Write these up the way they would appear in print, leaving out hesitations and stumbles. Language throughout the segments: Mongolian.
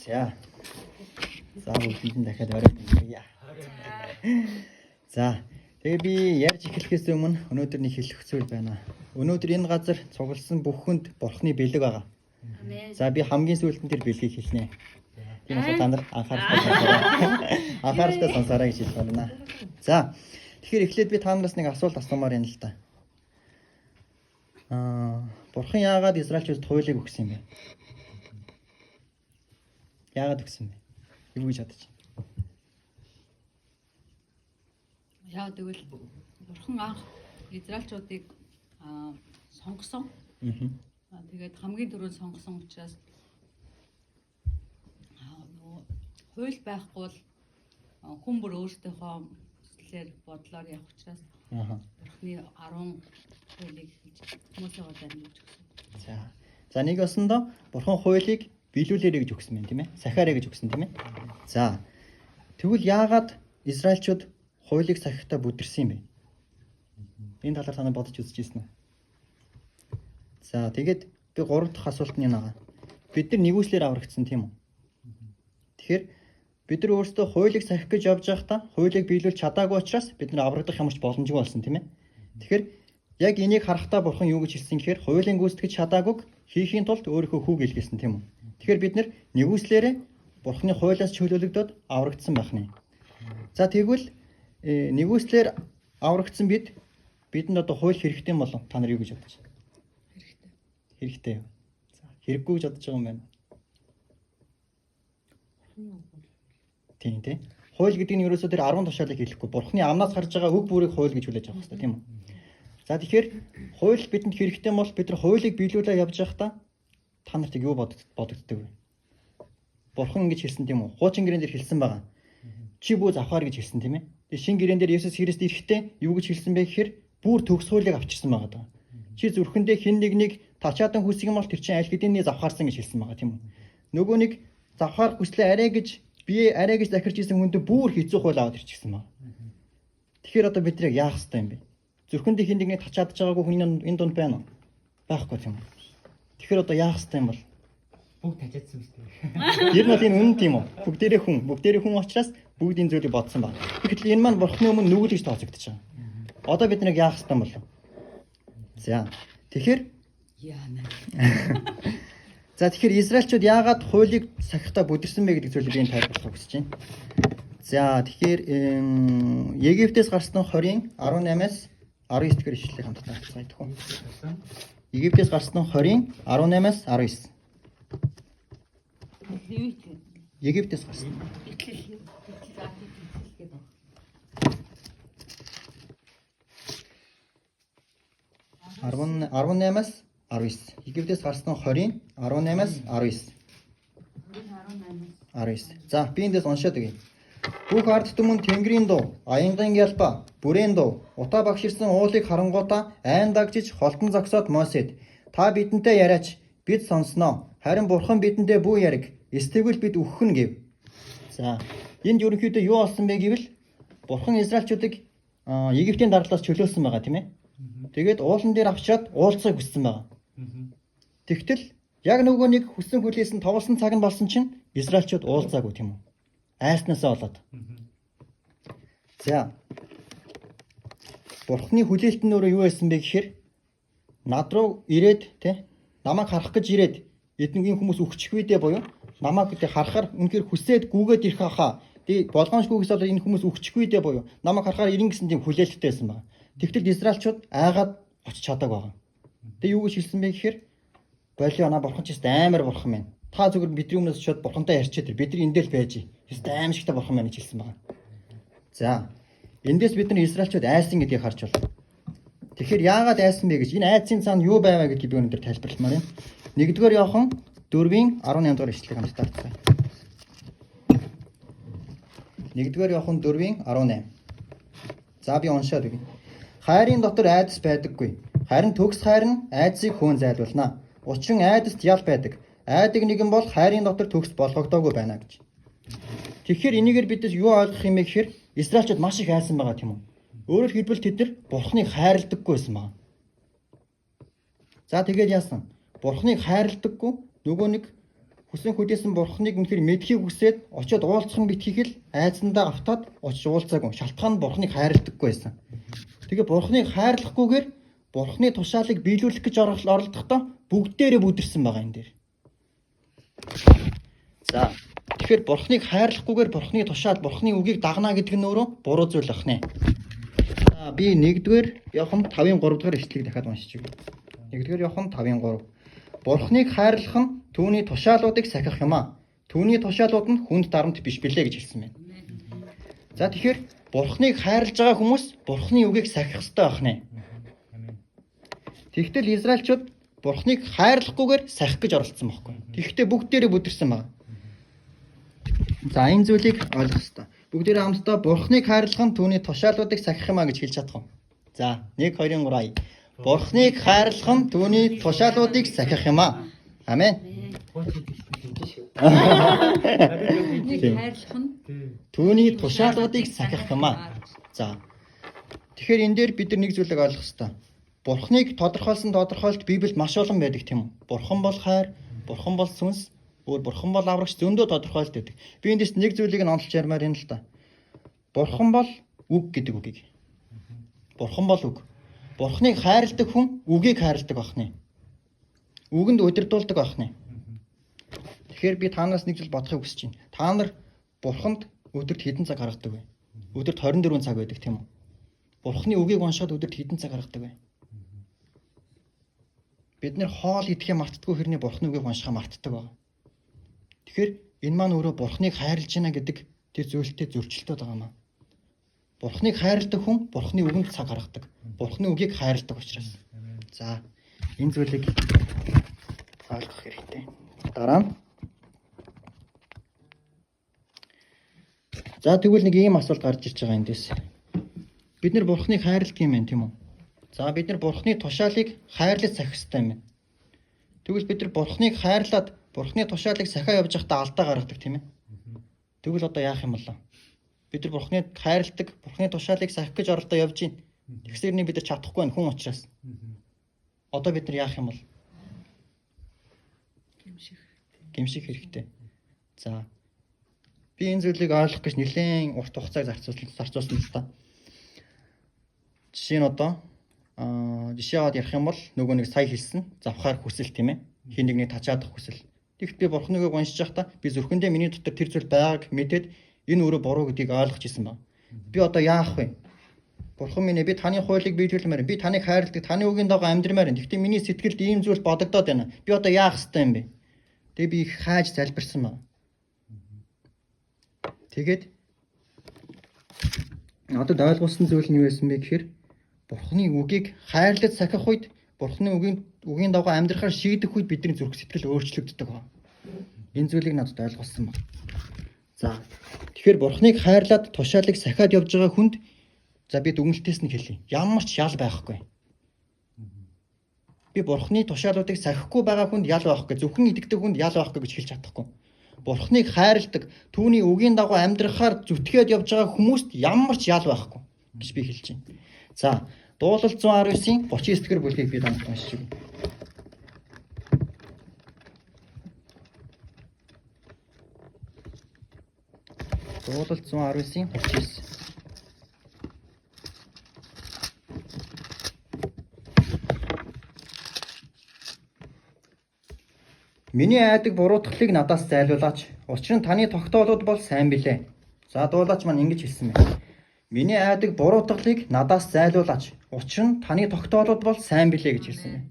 За. За бүгдийг дахиад орой. За. Тэгээ би ярьж эхлэхээс өмнө өнөөдөр нэг хэлэх зүйл байна. Өнөөдөр энэ газар цугласан бүх хүнд Бурхны бэлэг байгаа. За би хамгийн сүүлд тэр бэлгийг хэлнэ. Тийм болохоор та нар анхааралтай сонсоорой гэж хэлэх байна. За. Тэгэхээр эхлээд би та нараас нэг асуулт асуумаар байна л да. Бурхан яагаад Израильчуудад хуулийг өгсөн юм бэ? Яагаад өгсөн бэ? Юу гэж бодож байна? Яагаад гэвэл Бурхан анх Израильчуудыг сонгосон. Тэгээд хамгийн түрүүнд сонгосон учраас хууль байхгүй бол хүн бүр өөртөөхөө хүслээр бодлоор явах учраас Бурханы 10 хуулийг хүмүүсээ дамжуулж өгсөн. За нэг осондоо Бурхан хуулийг биелүүлээрэй гэж өгсөн юм тийм ээ. Сахиараа гэж өгсөн тийм ээ. За тэгвэл яагаад Израильчууд хуулийг сахихтаа бүдэрсэн юм бэ? Энэ талаар та нар бодож үзчихсэн үү? За тэгээд би 3 дахь асуулт нь байгаа. Бид нар нэгүслэр аврагдсан тийм үү? Тэгэхээр бид нар өөрсдөө хуулийг сахих гэж явж байхдаа хуулийг биелүүлж чадаагүй учраас бид нар аврагдах юмч боломжгүй болсон тийм ээ. Тэгэхээр яг энийг харахтаа Бурхан юу гэж хэлсэн гэхээр хуулийн гүйцэтгэж чадаагүйг хийхийн тулд өөрийнхөө хүүг илгээсэн тийм үү? Тэгэхээр бид нар нэгүслэрээ Бурханы хуулиас чөлөөлөгдөд аврагдсан байх нь. За тэгвэл нэгүслэр аврагдсан бидэнд одоо хууль хэрэгтэй юм болов? Та нар юу гэж бодож байна? Хэрэгтэй. За хэрэггүй гэж бодож байгаа юм байна. Тийм. Хууль гэдэг нь ерөөсөө тэр 10 тушаалыг хэлэхгүй. Бурханы амнаас гарч байгаа үг бүрийг хууль гэж хүлээж авах хэрэгтэй тийм үү? За тэгэхээр хууль бидэнд хэрэгтэй бол бид нар хуулийг биелүүлээ явж байхдаа та нарт юу бодогддог вэ? Бурхан ингэж хэлсэн тийм үү? Хуучин гэрэн дээр хэлсэн байгаа. Чи бүү завхаар гэж хэлсэн тийм ээ? Тэгээ шинэ гэрэн дээр Есүс Христ ирэхдээ юу гэж хэлсэн бэ гэхээр бүр төгс хуулийг авчирсан байгаа даа. Чи зүрхэндээ хэн нэгнийг тачаадан хүсэх юм бол тэр чинь аль хэдийн завхаарсан гэж хэлсэн байгаа тийм үү? Нөгөө нэг завхаар хүслээ арай гэж захирч исэн хүндээ бүр хэцүү хууль аваад ирчихсэн байна. Тэгэхээр одоо бид яг яах ёстой юм бэ? Зүрхэндээ хэн нэгнийг тачаадж байгаагүй хүн энэ дунд байна уу? Байхгүй тийм үү? Тэгэхээр одоо яах ёстой юм бол? Бүгд тажаадсан биз дээ. Ер нь бол энэ үнэн тийм үү? Бүгдээрээ хүн учраас бүгдийн зүйлийг бодсон байна. Тэгэхээр энэ маань Бурханы өмнө нүгэл гэж тооцогдож байгаа. Одоо бид нэг яах ёстой юм бол? За. Тэгэхээр За тэгэхээр Израильчууд яагаад хуулийг сахихтаа бүдэрсэн бэ гэдэг зүйлийг энэ тайлбарлахыг хүсэж байна. За тэгэхээр Египтээс гарсан 20-ын 18-аас 19 дэх ишлэлийг хамтдаа харцгаая төхөө. Египтээс гарсан 20-ын 18-аас 19. Египтээс гарсан. 18-аас 19. Египтээс гарсан 20-ын 18-аас 19. 19. За би эндээс уншаад өгье. Бүх ард түмэн Тэнгэрийн дуу, аянгийн ялбаа, бүрээн дуу, утаа багширсан уулыг харангуйта айн дагжиж холтон зогсоод Мосед та бидэнтэй яриач бид сонсноо. Харин Бурхан бидэндээ бүү яриг. Эсвэл бид үххэн гэв. За энд ерөнхийдөө юу болсон бэ гэвэл Бурхан Израильчуудыг Египтийн дардлаас чөлөөлсөн байгаа тийм ээ. Тэгээд уулан дээр авчираад уулзахыг хүссэн байгаа. Тэгтэл яг нөгөө нэг хүссэн хүлээсэн тоглосон цаг нь болсон чинь Израильчууд уулзаагүй тийм үү? Айснасаа болоод. За. Бурхны хүлээлт нь өөрөө юу байсан бэ гэхээр над руу ирээд тий намайг харах гэж ирээд эднгийн хүмүүс өгчих үедээ буюу намайг гэдэг харахаар үнэхээр хүсээд гүгээд ирэх хаа. Тий болгоомжгүйгээс бол энэ хүмүүс өгчих үедээ буюу намайг харахаар ирэн гэсэн тийм хүлээлттэй байсан байна. Тэгтэл Израильчууд айгаад очиж чадаагүй байгаа. Тэгээ юу гэж хэлсэн бэ гэхээр болио на Бурхан ч амар бурхан байна. Та зүгээр бидний өмнөөс шууд Бурхантай ярьчаад тэр бид нар эндэл байж. Хэвээ аим шигтэй бурхан байна гэж хэлсэн байгаа. За эндээс бид нар Израильчууд айсан гэдгийг харж байна. Тэгэхээр яагаад айсан бэ гэж энэ айцын цаана юу байваа гэдгийг өнөөдөр тайлбарламаар юм. 1-р Иохан 4-ийн 18 дугаар ишлэгийг хамтдаа харцгаая. 1-р Иохан 4-ийн 18. За би уншаад өгье. Хайрын дотор айдас байдаггүй. Харин төгс хайр нь айдсыг хөөн зайлуулна. Учир нь айдаст ял байдаг. Айдаг нэгэн бол хайрын дотор төгс болгогдоогүй байна гэж. Тэгэхээр энийгээр бидээс юу ойлгох юм бэ гэхээр Израильчууд маш их айсан байгаа тийм үү? Өөрөөр хэлбэл тэд нар Бурханыг хайрладаггүй байсан байна. За тэгээд яасан? Бурханыг хайрладаггүй нөгөө нэг хүсэн хүлээсэн бурхныг үнэхээр мэдхийг хүсээд очиод уулзах нь битгийх л айцсандаа автаад очиж уулзаагүй. Шалтгаан нь бурхныг хайрладаггүй байсан. Тэгээ бурхныг хайрлахгүйгээр бурхны тушаалыг биелүүлэх гэж оролдохдоо бүгдээрээ бүдэрсэн байгаа энэ дээр. За тэгэхээр бурхныг хайрлахгүйгээр бурхны тушаал, бурхны үгийг дагнаа гэдэг нь өөрөө буруу зүйл ахнэ. За би 1-р Иохан 5:3 дахь эшлэлийг дахиад уншиж өгье. 1-р Иохан 5:3. Бурхныг хайрлах нь түүний тушаалуудыг сахих юм аа. Түүний тушаалууд нь хүнд дарамт биш билээ гэж хэлсэн байна. За тэгэхээр бурхныг хайрлаж байгаа хүмүүс бурхны үгийг сахих ёстой ахнэ. Тэгтэл Израильчууд бурхныг хайрлахгүйгээр сахих гэж оролцсон байхгүй. Тэгэхдээ бүгдээрээ бүдэрсэн байна. За энэ зүйлийг ойлгох ёстой. Бүгдээрээ хамтдаа бурхныг хайрлах нь түүний тушаалуудыг сахих юм а гэж хэлж чадах юм. За 1 2 3. Бурхныг хайрлах нь түүний тушаалуудыг сахих юм а. Амен. Бурхныг хайрлах нь Түүний тушаалуудыг сахих юм а. За. Тэгэхээр энэ дээр бид нар нэг зүйлийг ойлгох ёстой. Бурхныг тодорхойлолт Библиэд маш олон байдаг тийм үү? Бурхан бол хайр, бурхан бол сүнс, бурхан бол аврагч зөндөө тодорхойлолт байдаг. Би эндээс нэг зүйлийг нь онцолж ярмаар юм л да. Бурхан бол үг гэдэг үгийг. Бурхан бол үг. Бурхныг хайрладаг хүн үгийг хайрладаг бахны. Үгэнд удирдуулдаг бахны. Тэгэхээр би танаас нэг зүйл бодохыг хүсэж байна. Та нар бурханд өдөрт хэдэн цаг гаргадаг вэ? Өдөрт 24 цаг байдаг тийм үү? Бурхны үгийг уншаад өдөрт хэдэн цаг гаргадаг вэ? Бид нэр хоол идэхээ мартдаггүй хэрнээ бурхны үгийг уншихаа мартдаг байна. Тэгэхээр энэ маань өөрөө бурхныг хайрлаж байна гэдэг тэр зүйлтэй зөрчилдөд байгаа маа. Бурхныг хайрладаг хүн бурхны үгэнд цаг гаргадаг. Бурхны үгийг хайрладаг учраас. За энэ зүйлийг ойлгох хэрэгтэй. Дараа нь за тэгвэл нэг ийм асуулт гарч ирж байгаа эндээс. Бид нэр бурхныг хайрладаг юм байна тийм үү? За бид нар бурхны тушаалыг хайрлаж сахих хэрэгтэй юм байна. Тэгвэл бид нар бурхныг хайрлаад бурхны тушаалыг сахиа явж байхдаа алдаа гаргадаг тийм ээ. Тэгвэл одоо яах юм бол? Бид нар бурхныг хайрладаг, бурхны тушаалыг сахих гэж оролдоо явж байна. Тэгсэрний бид нар чадахгүй байна хүн учраас. Одоо бид нар яах юм бол? Гэмших хэрэгтэй. За би энэ зүйлийг ойлгох гэж нэлээд урт хугацааг зарцуулсан л та. Жишээ нь одоо жишээ аваад ярих юм бол нөгөө нэг сая хэлсэн завхаар хүсэл тийм ээ. Хин нэгний тачаадах хүсэл. Тэгэхдээ би бурхныг уншиж байхдаа би зүрхэндээ миний дотор тэр зүйл байгааг мэдээд энэ өөрөө буруу гэдгийг ойлгож ирсэн байна. Би одоо яах вэ? Бурхан минь би таны хуулийг биелүүлмээр, би таныг хайрладаг, таны үгийн дагуу амьдрмаар. Тэгэхдээ миний сэтгэлд ийм зүйл бодогдоод байна. Би одоо яах ёстой юм бэ? Тэгээ би их хайж залбирсан байна. Тэгээд надад ойлгуулсан зүйл нь юу байсан бэ гэхээр бурхны үгийг хайрлаж сахих үед бурхны үгийн дагуу амьдрахаар шийдэх үед бидний зүрх сэтгэл өөрчлөгддөг байна. Энэ зүйлийг надад ойлгуулсан байна. За тэгэхээр бурхныг хайрлаад тушаалыг сахиад явж байгаа хүнд за би дүгнэлтээс нь хэлье. Ямар ч ял байхгүй. Би бурхны тушаалуудыг сахихгүй байгаа хүнд ял байхгүй. Зөвхөн идэгдэг хүнд ял байхгүй гэж хэлж чадахгүй. Бурхныг хайрладаг, түүний үгийн дагуу амьдрахаар зүтгээд явж байгаа хүмүүст ямар ч ял байхгүй гэж би хэлж байна. За Дуулал 119-ийн 39-р бүлгийг би данд уншиж байна. Дуулал 119-ийн 39. Миний айдаг буруутгалыг надаас зайлуулаач. Учир нь таны тогтоолууд бол сайн билээ. За дуулаач маань ингэж хэлсэн байна. Миний айдаг буруутгалыг надаас зайлуулаач. Учир нь таны тогтоолууд бол сайн билээ гэж хэлсэн байна.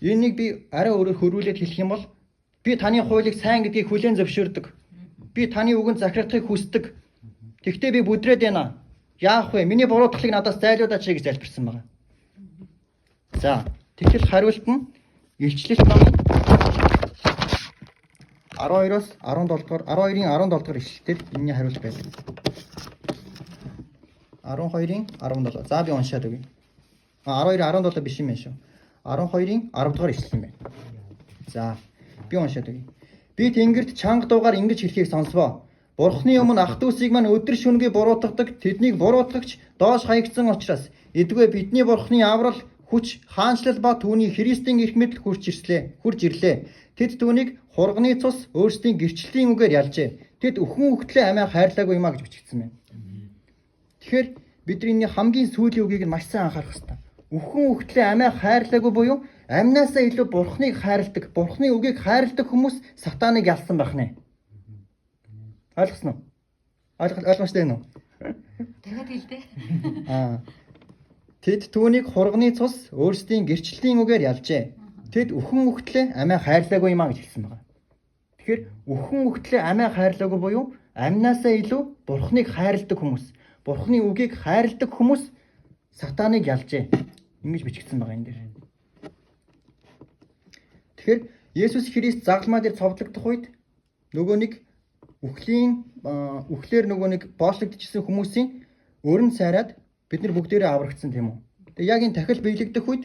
Энийг би арай өөрөөр хөрвүүлээд хэлэх юм бол би таны хуулийг сайн гэдгийг хүлээн зөвшөөрдөг. Би таны үгэнд захирахыг хүсдэг. Тэгвэл би бүдрээд байна. Яах вэ? Миний буруутгалыг надаас зайлуулаач гэж залбирсан байна. За тэгэхээр хариулт нь Илчлэлт номын 12-оос 17 дугаар 12-ийн 17 дугаар ишлэлээр энэний хариулт байдаг. 12-ийн 17. За би уншаад өгье. 12-ийн 17 биш юм байна шүү. 12-ийн 10 дугаар ишлэл юм байна. За би уншаад өгье. Би тэнгэрт чанга дуугаар ингэж хэлхийг сонсвоо. Бурхны өмнө ах дүүсийг маань өдөр шөнөгүй буруутгадаг, тэднийг буруутгагч доош хаягдсан учраас эдгээр бидний Бурхны аврал, хүч, хаанчлал ба түүний Христийн эрх мэдэл хурж ирлээ. Тэд түүнийг хурганы цус өөрсдийн гэрчлэлийн үгээр ялжээ. Тэд өхөн хөхтлээ амиа хайрлаагүй юмаа гэж бичигдсэн байна. Тэгэхээр бидний хамгийн сүүлийн үгийг нь маш сайн анхаарах хэрэгтэй. Өхөн хөхтлээ амиа хайрлаагүй буюу амнаасаа илүү бурхныг хайрладаг, бурхны үгийг хайрладаг хүмүүс сатаныг ялсан байх нэ. Ойлгосноо? Ойлгомжтой байна уу? дахиад хэлдэ. Тэд түүнийг хурганы цус өөрсдийн гэрчлэлийн үгээр ялжээ. Тэд өхөн хөхтлээ амиа хайрлаагүй юмаа гэж хэлсэн байна. Тэгэхээр өхөн хөхтлээ амиа хайрлаагүй буюу амнаасаа илүү бурхныг хайрладаг хүмүүс, бурхны үгийг хайрладаг хүмүүс сатаныг ялжээ. Ингэж бичигдсэн байгаа энэ дээр. Тэгэхээр Есүс Христ загламаа дээр цовдлогдох үед нөгөө нэг үхлээр нөгөө нэг боочлогдчихсэн хүмүүсийн өрн сайраад бид нар бүгдээрээ аврагдсан тийм үү. Тэгээ яг энэ дахил биелэгдэх үед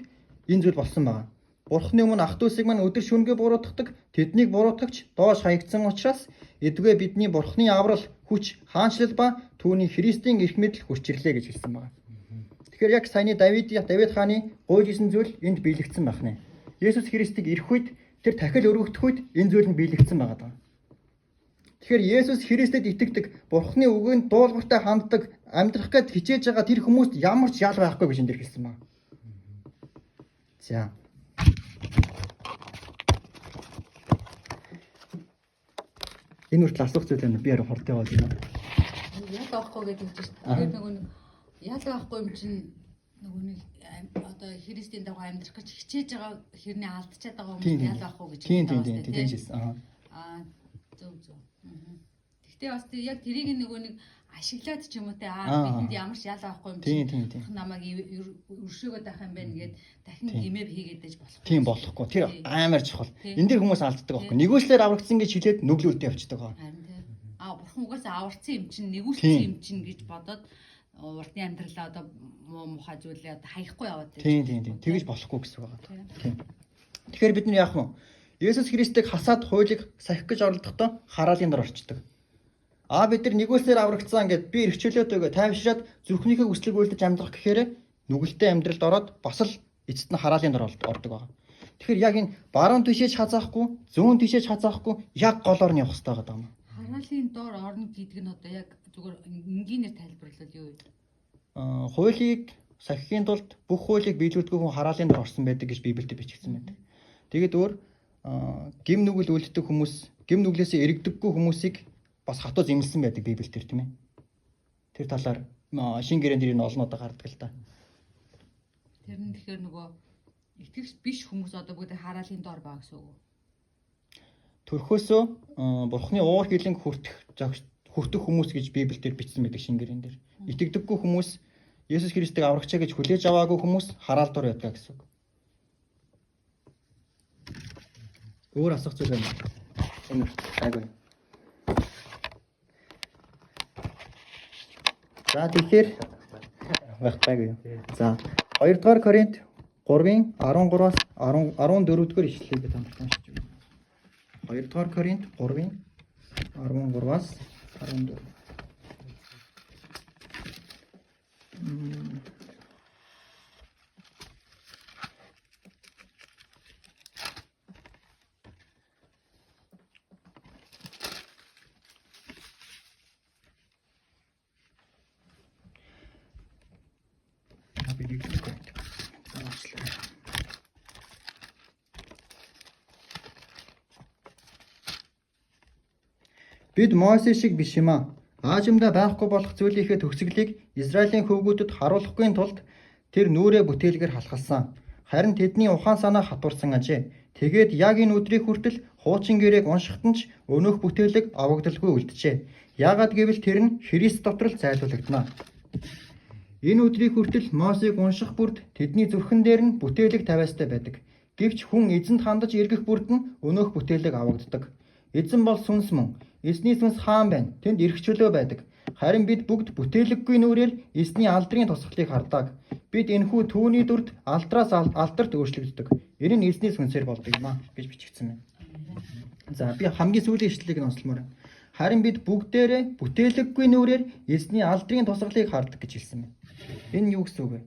энэ зүйл болсон байгаа. Бурхны өмнө ах дүүсийг маань өдөр шөнөгүй буруутгадаг, тэднийг буруутгагч доош хаягдсан учраас эдгээр бидний бурхны аврал, хүч, хаанчлал ба түүний Христийн эрх мэдэл хүрчирлээ гэж хэлсэн байгаа. Тэгэхээр яг саяны Давид хааны гуйжсэн зүйл энд биелэгдсэн байх нэ. Есүс Христийг ирэх үед тэр дахил өргөгдөх үед энэ зүйл нь биелэгдсэн байгаа даа. Тэгэхээр Есүс Христэд итгэдэг, Бурхны үгэнд дуулууртай ханддаг, амьдрах гээд хичээж байгаа тэр хүмүүст ямар ч ял байхгүй гэж энэ дэр хэлсэн байна. За. Энэ үртэл асуух зүйл байна. Би яруу хортой болж байна. Яг авахгүй гэж хэлж шүү дээ. Тэр нөгөө яг авахгүй юм чинь нөгөө нэг одоо Христийн дагуу амьдрах гэж хичээж байгаа хэрний алдчихад байгаа хүмүүс яг авахгүй гэж хэлсэн. Тийм хэлсэн. Зөв. Гэхдээ бас яг тэрийг нөгөө нэг ашиглаад ч юм уу те бидэнд ямар ч ял авахгүй юм чинь намайг өршөөгөө байх юм байна гэд дахин гимээ хийгээд байж болохгүй. Тийм болохгүй. Тэр амар чухал. Энд дэр хүмүүс алддаг байхгүй. Нэгүслэр аврагдсан гэж хэлээд нүглүүлдэ явчихдаг байгаа. Харин тийм. Бурхан угаасаа аварсан юм чинь нэгүссэн юм чинь гэж бодоод уртны амьдралаа одоо муухай зүйлээ одоо хаяхгүй яваад тийм. Тэгэж болохгүй гэсэн үг байгаа. Тийм. Тэгэхээр бид нар яах вэ? Есүс Христийг хасаад хуулийг сахих гэж оролдохдоо хараалын дор орчдөг. Бид нар нэгүслэр аврагдсан гэд би эрхчлөөд өгөө тайвшраад зүрхнийхээ хүслийг үйлдэж амьдрах гэхээр нүгэлтэй амьдралд ороод бас л эцэст нь хараалын дор ордог байгаа. Тэгэхээр яг энэ баруун тишээж хазаахгүй, зүүн тишээж хазаахгүй яг голоор нь явах хэрэгтэй байгаа юм. Хараалын дор орно гэдэг нь одоо яг зүгээр энгийнээр тайлбарлавал юу вэ? Хуулийг сахихын тулд бүх хуулийг биелүүлдэг хүн хараалын дор орсон байдаг гэж Библиэд бичигдсэн байдаг. Тэгээд өөр гим нүгэл үлддэг хүмүүс, гим нүглээсээ эргэдэггүй хүмүүсийг бас хатуу зэмлсэн байдаг Библиэлд тийм ээ. Тэр талаар шин гэрээн дээр нь олнодоо гардаг л да. Тэр нь тэгэхээр нөгөө итгэвч биш хүмүүс одоо бүгд хараалын дор баа гэсэн үг. Төрхөөсөө Бурхны уур хилэн хүртэх хүмүүс гэж Библиэлд бичсэн байдаг шин гэрээн дээр. Итгэдэггүй хүмүүс Есүс Христийг аврагчаа гэж хүлээж аваагүй хүмүүс хараал дор ядгаа гэсэн үг. Өөр асуух зүйл байна. Энэ айгүй. За тэгэхээр багтаагүй. За 2 дугаар Коринт 3-ын 13-аас 14-р ишлэлийг хамт уншиж байна. 2 дугаар Коринт 3-ын 13-аас 14. Бид Мосе шиг биш юм аа. Аажимдаа байхгүй болох зүйлийнхээ төгсгөлийг Израилийн хөвгүүдэд харуулахгүй тулд тэр нүрээ бүтээлгээр халахсан. Харин тэдний ухаан санаа хатуурсан ажээ. Тэгээд яг энэ өдрийг хүртэл хуучин гэрээг уншихад нь ч өнөөх бүтээлэг авагдaltaгүй үлджээ. Яагаад гэвэл тэр нь Христ дотор л зайлуулагдана. Энэ өдрийг хүртэл Мосег унших бүрд тэдний зүрхэн дээр нь бүтээлэг тавиастай байдаг. Гэвч хүн эзэнд хандаж эргэх бүрд нь өнөөх бүтээлэг авагддаг. Эзэн бол сүнс мөн. Эзний сүнс хаан байна. Тэнд эрх чөлөө байдаг. Харин бид бүгд бүтээлэггүй нүрээр эзний алдрын тусгалыг хардаг. Бид энэхүү түүний дүрд алдраас алдарт өөрчлөгддөг. Энэ нь эзний сүнсээр болдог юм аа гэж бичигдсэн байна. За би хамгийн сүүлийн ишлэлийг нь онцлмоор. Харин бид бүгдээрээ бүтээлэггүй нүрээр эзний алдрын тусгалыг хардаг гэж хэлсэн байна. Энэ юу гэсэн үг вэ?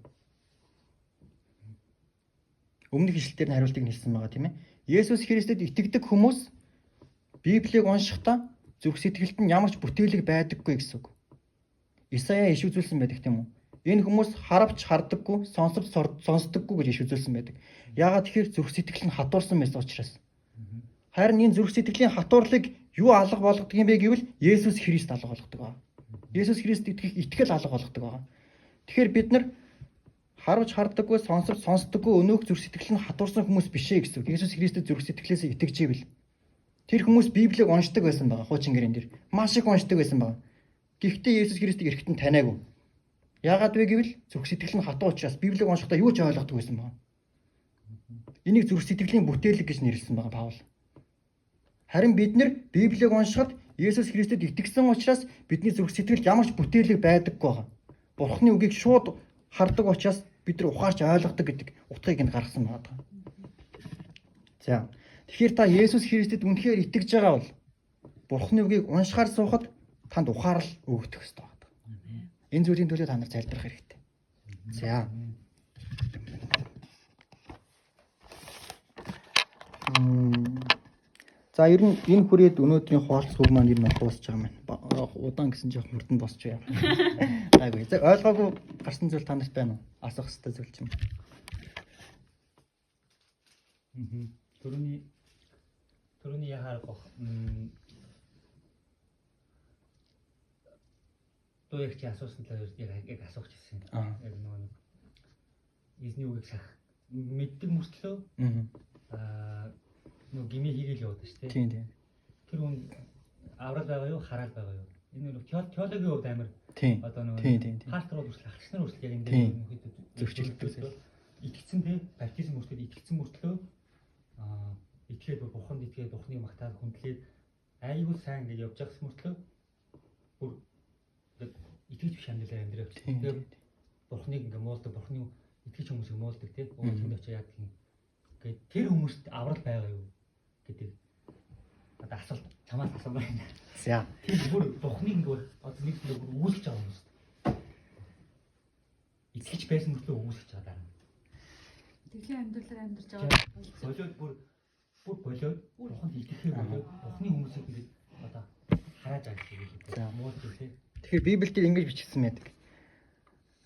Өмнөх ишлэлээр нь хариултыг хэлсэн байгаа тийм ээ. Есүс Христэд итгэдэг хүмүүс Библийг уншихдаа зүрх сэтгэлд нь ямар ч бүтээлэг байдаггүй гэсэн үг. Исая иш үзүүлсэн байдаг тийм үү? Энэ хүмүүс харавч хардаггүй, сонсовч сонсдоггүй гэж иш үзүүлсэн байдаг. Яагаад тэгэхээр зүрх сэтгэл нь хатуурсан байсан учраас. Харин энэ зүрх сэтгэлийн хатуурлыг юу алга болгодог юм бэ гэвэл Есүс Христ алга болгодог ба. Есүс Христ итгэл алга болгодог ба. Тэгэхээр бид нар харавч хардаггүй, сонсовч сонсдоггүй өнөөх зүрх сэтгэл нь хатуурсан хүмүүс биш ээ гэсэн үг. Есүс Христэд зүрх сэтгэлээсээ итгэж ивэл тэр хүмүүс Библийг уншдаг байсан байгаа. Хуучин гэрэн дээр маш их уншдаг байсан байгаа. Гэхдээ Есүс Христийг эргэтэн таниагүй. Яагаад вэ гэвэл зүрх сэтгэл нь хатуу учраас Библийг уншихдаа юу ч ойлгохгүй байсан байгаа. Энийг зүрх сэтгэлийн бүтээлэг гэж нэрлсэн байгаа Паул. Харин бид нар Библийг уншихад Есүс Христэд итгэсэн учраас бидний зүрх сэтгэлд ямар ч бүтээлэг байдаггүй байгаа. Бурхны үгийг шууд хардаг учраас бид нар ухаарч ойлгодог гэдэг утгыг энд гаргасан байгаа. За. Тэгэхээр та Есүс Христэд үнэхээр итгэж байгаа бол Бурхны үгийг уншихаар суухад танд ухаарл өгөх ёстой байна. Энэ зүйлийн төлөө та нар залбирах хэрэгтэй. За. За ер нь энэ хүрээд өнөөдрийн хоолц үг маань ер нь дуусч байгаа маань. Удаан гэсэн жоох мөрдөнд босч яа. Гайгүй. За ойлгоогүй гарсан зүйл та нарт байна уу? Асах хэрэгтэй зүйл ч юм. Төрөний яхаар гох яг чи асуусан талаар яг асууж ирсэн. Яг нөгөө эзний үгийг сах мэддэг мөртлөө нөгөө гимээ хийгээл яваад шүү дээ. Тийм. Тэр хүн аврал байгаа юу, хараал байгаа юу? Энэ нөгөө теологийн хувьд амар одоо нөгөө пастор хүртэл ахч нар хүртэл яг энэ дээр зөвчлөлтөө итгэцэн тий баптизм хүртэл итгэцэн мөртлөө итгээд бурханд итгээд бурхны магтаал хүндлээд айгүй сайн гэж явж байгаас мөртлөө бүр итгэж биш амьдралаар амьдраа явж. Тэгээд бурхныг ингээ муулдаг, бурхны итгэж хүмүүсийг муулдаг тий. Өөд хүнд очиж яадаг юм. Ингээд тэр хүмүүст аврал байгаа юу гэдэг одоо асуулт чамаас асуусан байна. За. Тэр бүр бурхныг ингээ одоо нэг зүйл бүр үүсгэж байгаа юм шүү дээ. Итгэж байсан мөртлөө үүсгэж байгаа даа. Итгэлийн амьдралаар амьдарч байгаа. Болоод бүр болоод бурханд итгэхээ болоод бурхны хүмүүсийг ингээ одоо харааж байгаа юм. Муулж тий. Тэгэхээр Библиэлд ингэж бичсэн байдаг.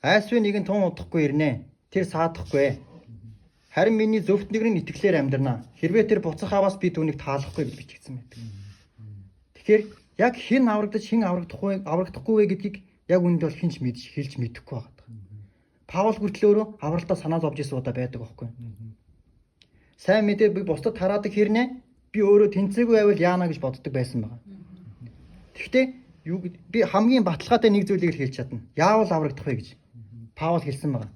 Айсвэ нэгэн тун удахгүй ирнэ. Тэр саадахгүй. Харин миний зөвхт нэгэн итгэлээр амьдрнаа. Хэрвээ тэр буцах аваас би түүнийг таалахгүй гэж бичсэн байдаг. Тэгэхээр яг хэн аврагдаж хэн аврагдахгүй вэ гэдгийг яг үүнд бол хинч хэлж мэдэхгүй байгаа. Паул хүртэл өөрөө авралтаа санаа зовж исэн удаа байдаг байхгүй. Сайн мэдээ би бусдад хараадаг хэрнээ би өөрөө тэнцээгүй байвал яана гэж боддог байсан байгаа. Тэгэхдээ би хамгийн баталгаатай нэг зүйлийг хэлж чадна. Яавал аврагдах вэ гэж Паул хэлсэн байгаа.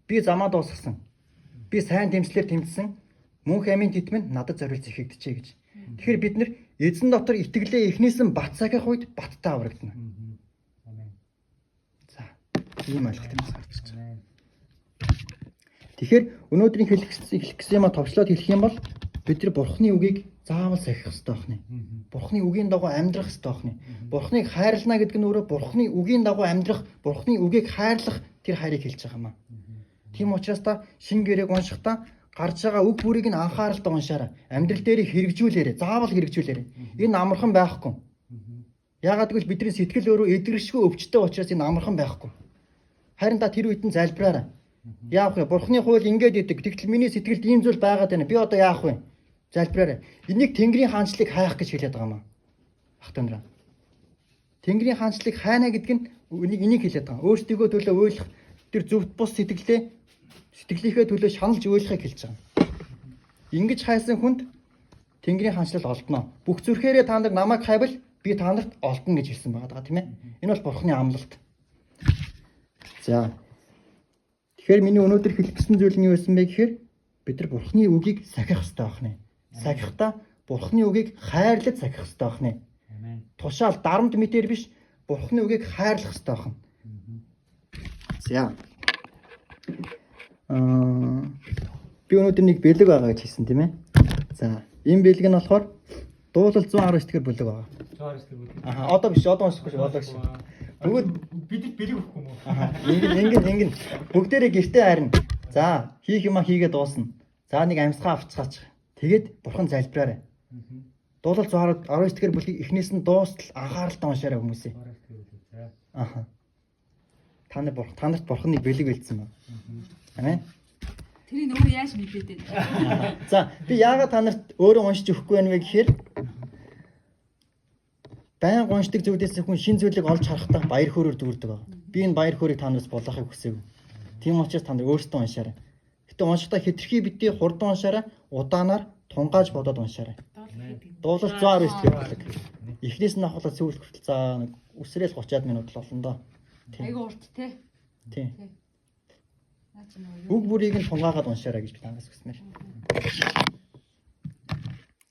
Би замаа дуусгасан. Би сайн тэмцлэр тэмцсэн. Мөнх амийн титмэн надад зориулж ихэгдэжээ гэж. Тэгэхээр бид нар эзэн дотор итгэлээ эхнээсэн бат цагийн үед баттай аврагдана. За, ийм ойлголт юмс гарч ирж байна. Тэгэхээр өнөөдрийн хэлэх гэсэн юм а товчлоод хэлэх юм бол бид нар Бурхны үгийг заавал сахих хэрэгтэй байна. Бурхны үгийн дагуу амьдрах хэрэгтэй байна. Бурхныг хайрлана гэдэг нь өөрөө Бурхны үгийн дагуу амьдрах, Бурхны үгийг хайрлах тэр хайрыг хэлж байгаа юм а. Тийм учраас та шинэ гэрээг уншихдаа гарч байгаа үг бүрийг нь анхааралтай уншаарай. Амьдрал дээр хэрэгжүүлээрэй. Заавал хэрэгжүүлээрэй. Энэ амархан байхгүй. Яагаад гэвэл бидний сэтгэл өөрөө эдгэршгүй өвчтөй учраас энэ амархан байхгүй. Харин та тэр үед нь залбираарай. Яах вэ? Бурхны хууль ингэж идэг. Тэгтэл миний сэтгэлд ийм зүйл байгаад байна. Би одоо яах вэ? Залбираарай. Энийг Тэнгэрийн хаанчлыг хайх гэж хэлээд байгаа юм аа. Ахтандраа. Тэнгэрийн хаанчлыг хайна гэдэг нь энийг хэлээд байгаа. Өөрсдийгөө төлөө ойлгох тэр зөвхт бус сэтгэлийнхээ төлөө шаналж ойлгохыг хэлж байгаа. Ингэж хайсан хүнд Тэнгэрийн хаанчлал олдно. Бүх зүрхээрээ та нар намайг хайвал би та нарт олдно гэж хэлсэн байгаа тийм ээ. Энэ бол Бурхны амлалт. За. Тэгэхээр миний өнөөдөр хэлэх гэсэн зүйл нь юу байсан бэ гэхээр бид нар Бурхны үгийг сахих хэрэгтэй байна. Сахихдаа Бурхны үгийг хайрлаж сахих хэрэгтэй байна. Амен. Тушаал дарамт мэтэр биш Бурхны үгийг хайрлах хэрэгтэй байна. За. Би өнөөдөр нэг бэлэг байгаа гэж хэлсэн тийм ээ. За, энэ бэлэг нь болохоор дуулал 119 дэх бүлэг байгаа. 119 дэх бүлэг. Одоо биш, одоо уншихгүй шүү, одоо биш. Бүгд бидэд бэлэг өгөхгүй юм уу? Ингэн бүгдээрээ гэртээ харна. За, хийх юма хийгээд дуусна. За, нэг амьсгаа авцгаач. Тэгээд бурхан залбираарай. Дуулал 119 дэх бүлгийг эхнээс нь дуустал анхааралтай уншаарай хүмүүсээ. За. Аха. Танарт бурхны бэлэг бэлдсэн байна. Амин. Тэрийг өөрөө яаж мэдээд байна? За би яагаад танарт өөрөө уншиж өгөхгүй байна вэ гэхээр баян уншдаг зүйлээс хүн шин зүйлийг олж харахтаа баяр хөөрөөр дүүрдэг байна. Би энэ баяр хөөргийг та нараас болгохыг хүсэв. Тийм учраас та нар өөрсдөө уншаарай. Гэтэ уншихдаа хэтэрхий битгий хурдан уншаарай, удаанаар тунгааж бодоод уншаарай. Дуулал 119 дэх бүлэг. Эхнээс нь ахуулаад сүүлд хүртэл за нэг үсрээс 30-аад минут л болно доо. Айгу урт те. Тийм. Үг бүрийг нь тунгаагаад уншаарай гэж би танаас хүсмээр.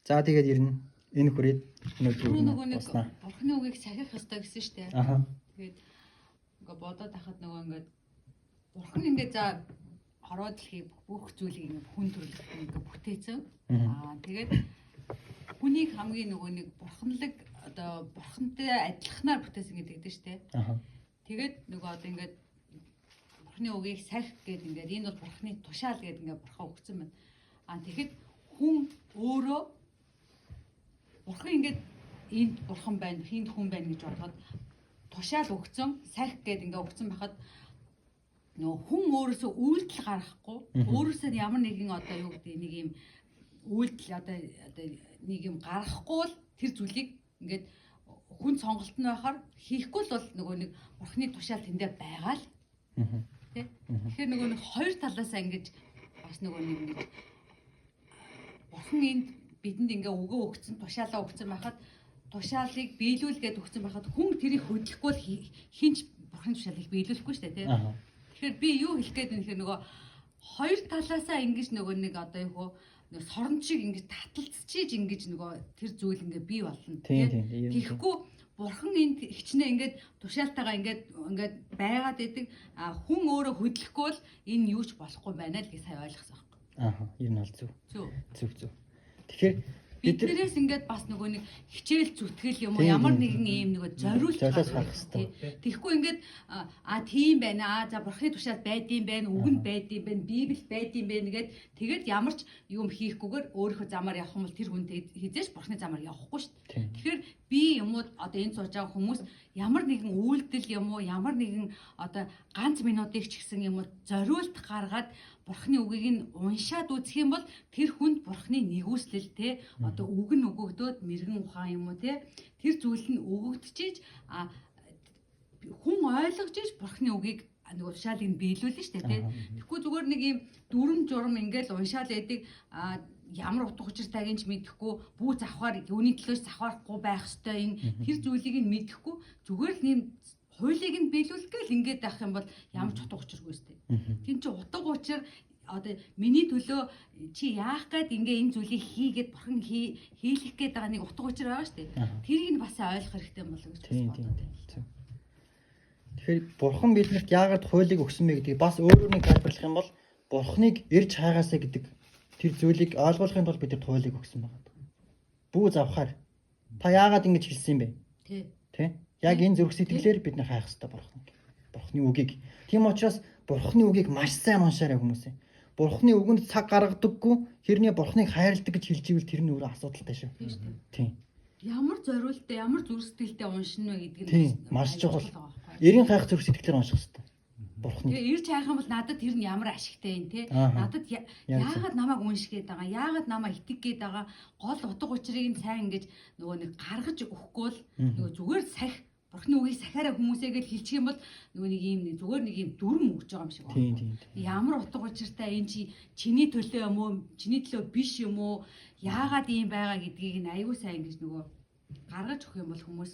За тэгээд ирнэ. Энэ хүрээд нөгөө нэг бурхны үгийг сахих ёстой гэсэн шүү дээ. Аха. Тэгээд ингээ бодоод хахад нөгөө ингээд бурхан ингээ за хороо дэлхий бүх зүйлийг ингээ хүн төрөл ингээ бүтээсэн. Тэгээд хүнийг хамгийн нөгөө нэг бурханлаг одоо бурхантай адилханаар бүтээсэн гэдэг дээ шүү дээ. Тэгээд нөгөө одоо ингээд бурхны үгийг сахих гэдэг ингээд энэ бол бурхны тушаал гэдэг ингээд бурхан өгсөн байна. Тэгэхэд хүн өөрөө бурхан ингээд энд бурхан байна, хинд хүн байна гэж бодоход тушаал өгсөн, сахих гэдэг ингээд өгсөн байхад нөгөө хүн өөрөөсөө үйлдэл гаргахгүй, өөрөөсөө ямар нэгэн одоо юу гэдэг нэг юм үйлдэл одоо нэг юм гаргахгүй л тэр зүйлийг ингээд хүн сонголт нь байхаар хийхгүй л бол нөгөө нэг бурхны тушаал тэндээ байгаа л. Тэ? Тэгэхээр нөгөө нэг хоёр талаасаа ингэж бас нөгөө нэг бурхан энд бидэнд ингээ өгөө өгсөн тушаалаа өгсөн байхад тушаалыг биелүүлгээд өгсөн байхад хүн тэрийг хөдлөхгүй л хинч бурхны тушаалыг биелүүлэхгүй шүү дээ, тэ? Тэгэхээр би юу хэлэх гээд байна гэхээр нөгөө хоёр талаасаа ингэж нөгөө нэг одоо юу нэг сорон шиг ингэж таталцчихиж ингэж нөгөө тэр зүйл ингээ бий болно. Тэгэхгүй бурхан энд хичнээн ингээд тушаалтайгаа ингээд байгаад идэг хүн өөрөө хөдлөхгүй л энэ юу ч болохгүй байна л гэж сайн ойлгосон байхгүй. Ер нь бол зөв. Зөв. Тэгэхээр биднээс ингээд бас нөгөө нэг хичээл зүтгэл юм уу ямар нэгэн ийм нөгөө зориулт харах хэрэгтэй. Тэгэхгүй ингээд тийм байна. За бурхны тушаал байдсан байна, үгэнд байдсан байна, библ байдсан байна гэд тэгээд ямар ч юм хийхгүйгээр өөрийнхөө замаар явах юм бол тэр хүн хизээш бурхны замаар явахгүй шүү дээ. Тэгэхээр би юм уу одоо энэ сууж байгаа хүмүүс ямар нэгэн үйлдэл юм уу ямар нэгэн одоо ганц минутыг ч гэсэн юм уу зориулт гаргаад бурхны үгийг нь уншаад үзэх юм бол тэр хүнд бурхны нэгүслэл те одоо үг нь өгөгдөөд мэрэгэн ухаан юм уу те тэр зүйл нь өгөгдчихэж хүн ойлгож иж бурхны үгийг нөгөө тушаалыг биелүүлнэ шүү дээ те. Тэгэхгүй зүгээр нэг юм дүрм журм ингээл уншаал байдаг ямар утга учиртайг нь ч мэдэхгүй бүү завхаар юуны төлөөс завхаарахгүй байх ёстой энэ тэр зүйлийг нь мэдэхгүй зүгээр л нэм хуулийг нь биелүүлэхгээл ингээд байх юм бол ямар ч утга учиргүй шүү дээ. Тин чи утга учир одоо миний төлөө чи яах гээд ингээ энэ зүйлийг хийгээд бурхан хийлэх гээд байгаа нэг утга учир байгаа шүү дээ. Тэрийг нь бас ойлгох хэрэгтэй болов гэж боддог. Тэгэхээр бурхан биднэрт яагаад хуулийг өгсөн бэ гэдгийг бас өөрөөр нэг тайлбарлах юм бол бурханыг ирж хайгаасаа гэдэг тэр зүйлийг ойлгуулахын тулд бидэд хуулийг өгсөн байна. Бүү завхаар та яагаад ингэж хэлсэн бэ? Тэ? Яг энэ зүрх сэтгэлээр бид нар хайх хэрэгтэй бурханы үгийг. Тийм учраас бурханы үгийг маш сайн уншаарай хүмүүсээ. Бурханы үгэнд цаг гаргадаггүй хэрний бурханыг хайрладаг гэж хэлж ивэл тэр нь өөрөө асуудалтай шүү. Тийм. Ямар зориултаа, ямар зүрх сэтгэлтэй уншина вэ гэдэг нь маш чухал. Эрийн хайх зүрх сэтгэлээр унших хэрэгтэй. Бурханы. Тэгээ ирж хайх юм бол надад тэр нь ямар ашигтай юм те. Надад яагаад намайг унших гээд байгаа, яагаад намайг итгэх гээд байгаа гол утга учирыг нь сайн ингэж нөгөө нэг гаргаж өгөхгүй л нөгөө зүгээр сахих бурхны үгийг сахиараа хүмүүсээ гэж хэлчих юм бол нөгөө нэг юм зүгээр нэг юм дүрм өгч байгаа юм шиг байна. Ямар утга учиртай энэ чи чиний төлөө юм уу, чиний төлөө биш юм уу, яагаад ийм байгаа гэдгийг нь аюу сайн ингэж нөгөө гаргаж өгөх юм бол хүмүүс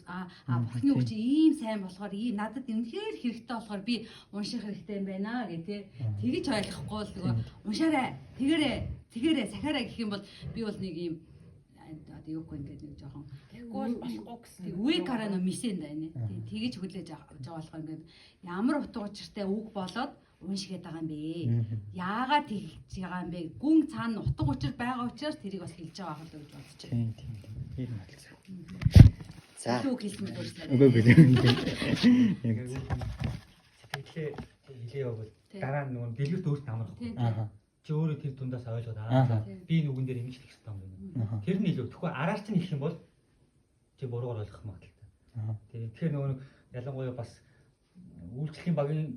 бурхны үг чи ийм сайн болохоор надад үнэхээр хэрэгтэй болохоор би унших хэрэгтэй юм байна гэх тэгэж ойлгохгүй л нөгөө уншаарай тэгээрэй сахиараа гэх юм бол би бол нэг ийм одоо юу гэх ингээд нэг жоохон тэгэхгүй бол болохгүй гэсэн үе карано мисэнд байна. Тэгэж хүлээж авч байгаа болохоор ингээд ямар утга учиртай үг болоод уншихэд байгаа юм бэ? Яагаад тэгж байгаа юм бэ? Гүн цаана утга учир байгаа учраас тэрийг бас хэлж байгаа хэл гэж бодож байна. Тийм. Ийм хэлсэн. За. Үг хэлсэн дурслаа. Үгүй. Яг сэтгэлээ хэлээ явуул дараа нөгөө билүүт өөрт амрах. Аха. Чи өөрөө тэр дундаас ойлгоод би нүгэн дээр ингэж хэлэх хэрэгтэй юм байна. Тэр нь илүү. Тэгэхгүй араач нь хэлэх юм бол чи буруугаар ойлгох магадaltaй. Тэгэхээр нөгөө ялангуяа бас үйлчлэлийн багийн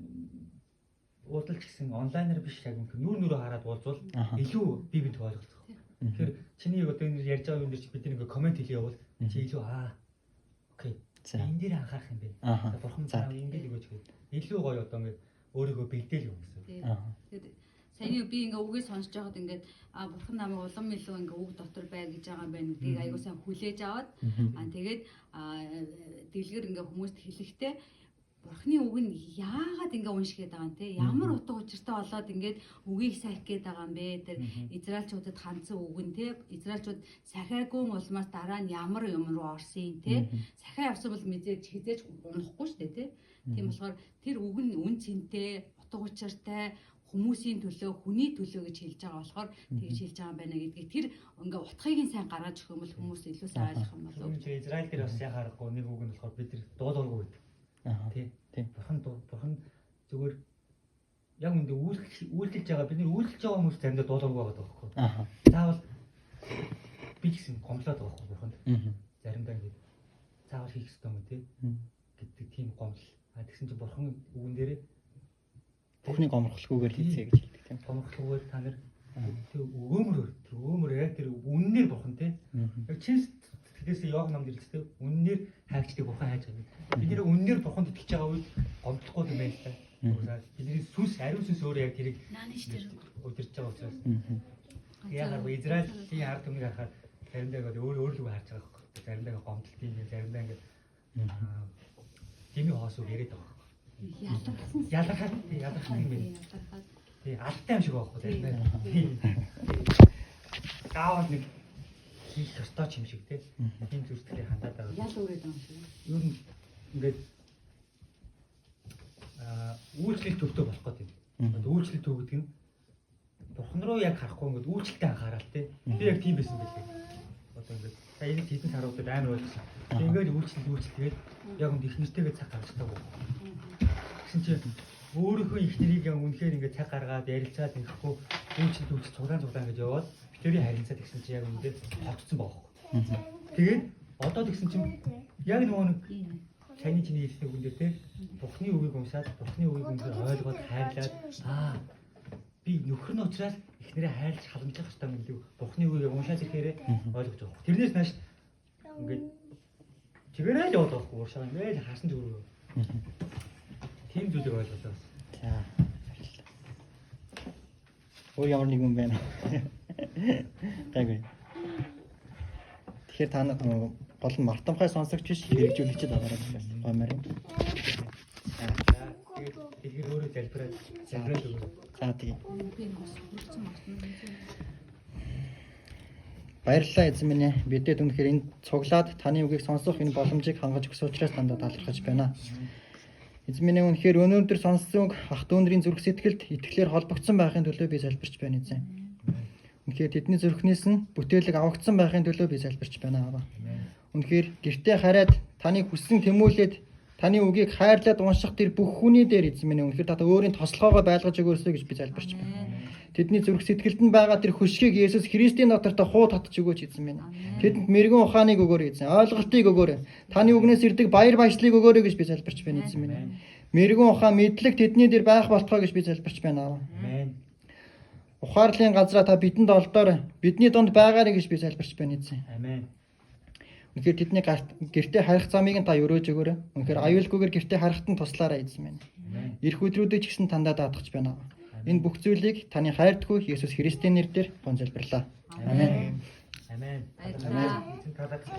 уудалч гэсэн онлайнаар биш яг нүүр хараад уулзвал илүү бие биед ойлголцох. Тэгэхээр чиний одоо энэ ярьж байгаа юм дээр бид нэг комент хэлээ явал чи илүү окей. Энэ дээр анхаарах юм бэ. Бурхан цаа ингэж өгөөч гэдэг. Илүү гоё одоо ингэ өөрийгөө бэлдээл юм гэсэн. Тэгээд саяны би ингээ үгээ сонсож байгаад ингээд бурхан намайг улам илүү ингээ үг дотор бай гэж байгаа юм байна гэдгийг аягүй сайн хүлээж аваад тэгээд дэлгэр ингээ хүмүүст хэлэхдээ бурхны үг нь яагаад ингээ унших гээд байгаа юм те ямар утга учиртай болоод ингээд үгийг сайх гээд байгаа юм бэ тэр израилчуудад хандсан үг нь те израилчууд сахиагүй улмаас дараа нь ямар юм руу орсон те сахиа явсан бол мэдээж хизээж унахгүй шүү дээ те тийм болохоор тэр үг нь үн цэнтэй утга учиртай хүмүүсийн төлөө хүний төлөө гэж хэлж байгаа болохоор тэгж хэлж байгаа юм байна гэдгийг тэр ингээ утгыг нь сайн гаргаж өгөх юм бол хүмүүс илүү сайн ойлгох юм болов. Үнэ Израиль дээр бас яхаарахгүй нэг үг нь болохоор бид нар дуулуургүй байдаг. Тийм. Бурхан зүгээр яг үндэ үйлдэлж байгаа бид нар үйлдэлж байгаа хүмүүс заримдаа дуулуургүй байгаа байхгүй. Заавал би гэсэн гомлоод байгаа байхгүй бурханд. Заримдаа ингэ заавал хийх ёстой юм тий гэдэг тийм гомл. Тэгсэн чинь бурхан үгэн дээрээ Бурхны гомрохлгүйгээр хийцээ гэж хэлдэг тийм. Гомрохлгүйгээр та нар өөмөр яг тэр үннээр бурхан тий. Яг чин сэтгэлээс яг намд хэлдэг үннээр хайгчдыг бурхан хайж байгаа. Бид нэр үннээр бурханд итгэж байгаа үед гомдлохгүй юм байна л та. Бидний сүнс ариун сүнс өөрөө яг тэрийг удирж байгаа учраас. Яг Израилийн ард түмнийг харахад заримдаа өөр л харж байгаа байхгүй. Заримдаа гомдлт юм, заримдаа ингэ тэмээ хоосоо яриад байгаа. Ялгархаад юм байна. Тий, алтай юм шиг байхгүй тийм. Гаавал нэг хийх ёстой юм шиг тий. Тийм зүрхтэй хандаад байгаа. Ял өрөөд байгаа юм шиг. Юу н ингээд үйлчлэл төвтэй болох гэдэг. Үйлчлэл төв гэдэг нь бурхан руу яг харахгүй ингээд үйлчлэлтэй анхаарал тий. Би яг тийм байсан байлээ. Одоо ингээд сая энэ хэдэн саруудад амар ойлгосон. Ингээд үйлчлэлгээд яг үнд их нэртэйгээ цаг гаргаж таагүй. Гэсэн чинь өөрийнхөө их нэрийг үнэхээр ингээд цаг гаргаад ярилцаад ингэхгүй үйлчлэл цуглаан гэж яваад битэрийн харилцаад гэсэн чинь яг үндэ хотцсон байхгүй. Тэгээд одоо тэгсэн чинь яг нөгөө нэг саяны чиний хэлсэн үгэндээ те бурхны үгийг уншаад бурхны үгийг үнэхээр ойлгоод хайрлаад би нөхөр нь учраас их нэрээ хайрлаж халамжлах хэрэгтэй юм гэдэг бурхны үгийг уншаад ирэхээр ойлгож байгаа. Тэрнээс нааш ингээд чигээрээ л яваад байхгүй уушаа ингээд харсан зүгээр. Тийм зүйлийг ойлголоо. За. Өөр ямар нэг юм байна. Гайгүй. Тэгэхээр та нар гол нь мартамхай сонсогч биш хэрэгжүүлэгчд байгаа юм байна. Тэгээд өөрөө залбираад өгөө. За тийм. Баярлалаа эзэн минь ээ. Бидэд үнэхээр энэ цуглаад таны үгийг сонсох энэ боломжийг хангаж өгсөн учраас танд талархаж байна. Эзэн минь үнэхээр өнөөдөр сонссон ах дүүндрийн зүрх сэтгэлд итгэлээр холбогдсон байхын төлөө би залбирч байна эзэн. Үнэхээр тэдний зүрхнээс нь бүтээлэг авагдсан байхын төлөө би залбирч байна аваа. Үнэхээр гэртээ хараад таны хүссэн тэмүүлээд таны үгийг хайрлаад унших тэр бүх хүний дээр эзэн минь үнэхээр та өөрийн тослогоогоо байлгаж өгөөсэй гэж би залбирч байна. Тэдний зүрх сэтгэлд нь байгаа тэр хөшгийг Есүс Христийн дотор хуу татж өгөөч эзэн минь. Тэдэнд мэрэгэн ухааныг өгөөрэй эзэн. Ойлголтыг өгөөрэй. Таны үгнээс ирдэг баяр баясгалыг өгөөрэй гэж би залбирч байна эзэн минь. Мэрэгэн ухаан мэдлэг тэдний дээр байх болтугай гэж би залбирч байна. Амен. Ухаарлын газраа та бидэнд олдоорой. Бидний дунд байгаарай гэж би залбирч байна эзэн. Амен. Үнэхээр тэдний гэртээ харих замыг нь та өрөөж өгөөрэй. Үнэхээр аюулгүйгээр гэртээ харахад нь туслаарай эзэн минь. Ирэх өдрүүдэд ч гэсэн тандаа даатгаж байна. Энэ бүх зүйлийг таны хайрдаггүй Есүс Христийн нэрээр гонзалбирлаа. Амен. Амен. Баярлалаа. Эзэн талархаж.